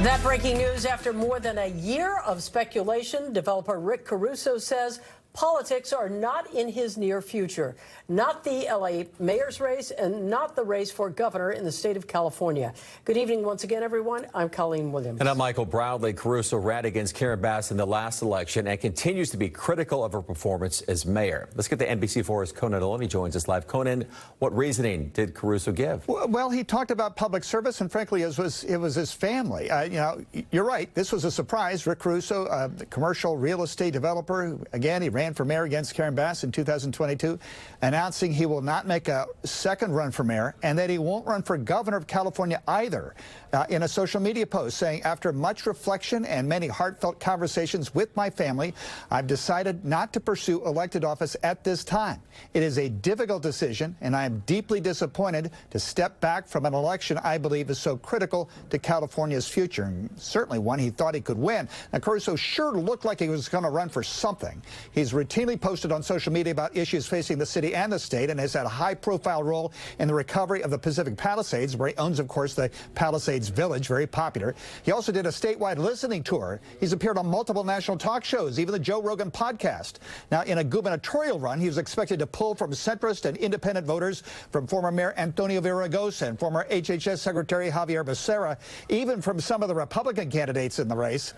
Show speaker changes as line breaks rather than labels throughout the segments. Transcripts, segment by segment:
That breaking news after more than a year of speculation, developer Rick Caruso says politics are not in his near future. Not the L.A. mayor's race and not the race for governor in the state of California. Good evening once again, everyone. I'm Colleen Williams.
And I'm Michael Brownlee. Caruso ran against Karen Bass in the last election and continues to be critical of her performance as mayor. Let's get to NBC4's Conan Nolan. He joins us live. Conan, what reasoning did Caruso give?
Well, he talked about public service, and frankly, it was his family. You're right. This was a surprise. Rick Caruso, the commercial real estate developer, who, again, he ran for mayor against Karen Bass in 2022, announcing he will not make a second run for mayor and that he won't run for governor of California either. In a social media post saying, after much reflection and many heartfelt conversations with my family, I've decided not to pursue elected office at this time. It is a difficult decision, and I am deeply disappointed to step back from an election I believe is so critical to California's future, and certainly one he thought he could win. Now, Caruso sure looked like he was going to run for something. He's routinely posted on social media about issues facing the city and the state and has had a high-profile role in the recovery of the Pacific Palisades, where he owns, of course, the Palisades Village, very popular. He also did a statewide listening tour. He's appeared on multiple national talk shows, even the Joe Rogan podcast. Now, in a gubernatorial run, he was expected to pull from centrist and independent voters, from former Mayor Antonio Villaraigosa and former HHS Secretary Javier Becerra, even from some of the Republican candidates in the race.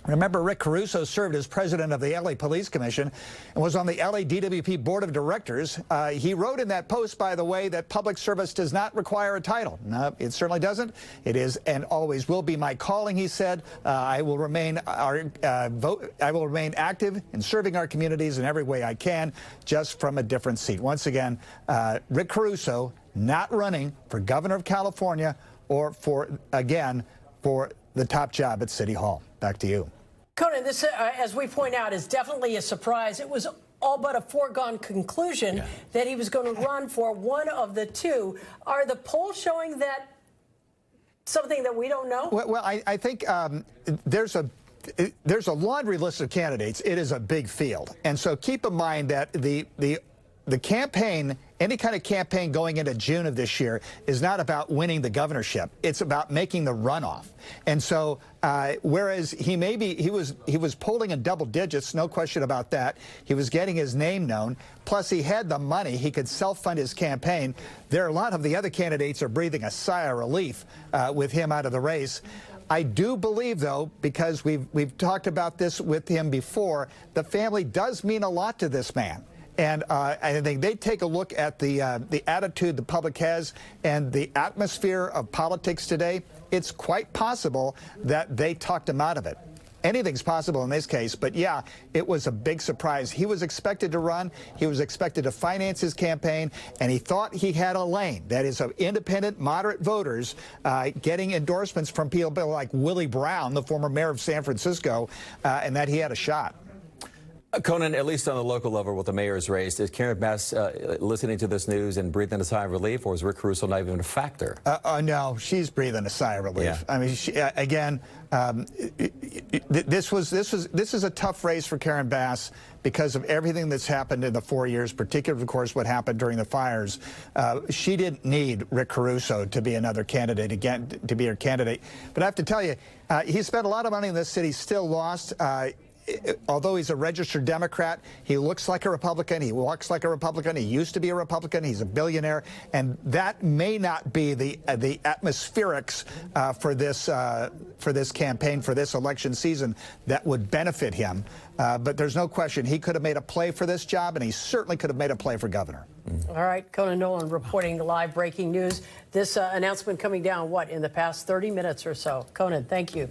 Remember, Rick Caruso served as president of the LA Police Commission and was on the LA DWP Board of Directors. He wrote in that post, by the way, that public service does not require a title. No, it certainly doesn't. It is and always will be my calling, he said. I will remain active in serving our communities in every way I can, just from a different seat. Once again, Rick Caruso not running for governor of California or for the top job at City Hall. Back to you.
Conan, this, as we point out, is definitely a surprise. It was all but a foregone conclusion that he was going to run for one of the two. Are the polls showing that something that we don't know?
Well, I think there's a laundry list of candidates. It is a big field. And so keep in mind that the campaign, any kind of campaign going into June of this year, is not about winning the governorship. It's about making the runoff. And so whereas he was polling in double digits, no question about that. He was getting his name known. Plus, he had the money. He could self-fund his campaign. There are a lot of the other candidates are breathing a sigh of relief with him out of the race. I do believe, though, because we've talked about this with him before, the family does mean a lot to this man. And I think they take a look at the attitude the public has and the atmosphere of politics today. It's quite possible that they talked him out of it. Anything's possible in this case, but yeah, it was a big surprise. He was expected to run, he was expected to finance his campaign, and he thought he had a lane, that is, of independent, moderate voters getting endorsements from people like Willie Brown, the former mayor of San Francisco, and that he had a shot.
Conan, at least on the local level with the mayor's race, is Karen Bass listening to this news and breathing a sigh of relief, or is Rick Caruso not even a factor?
No, she's breathing a sigh of relief. Yeah. I mean, this is a tough race for Karen Bass because of everything that's happened in the 4 years, particularly, of course, what happened during the fires. She didn't need Rick Caruso to be another candidate, again, to be her candidate. But I have to tell you, he spent a lot of money in this city, still lost. Although he's a registered Democrat, he looks like a Republican, he walks like a Republican, he used to be a Republican, he's a billionaire, and that may not be the atmospherics for this campaign, for this election season, that would benefit him. But there's no question he could have made a play for this job, and he certainly could have made a play for governor.
All right, Conan Nolan reporting the live breaking news. This announcement coming down, what, in the past 30 minutes or so? Conan, thank you.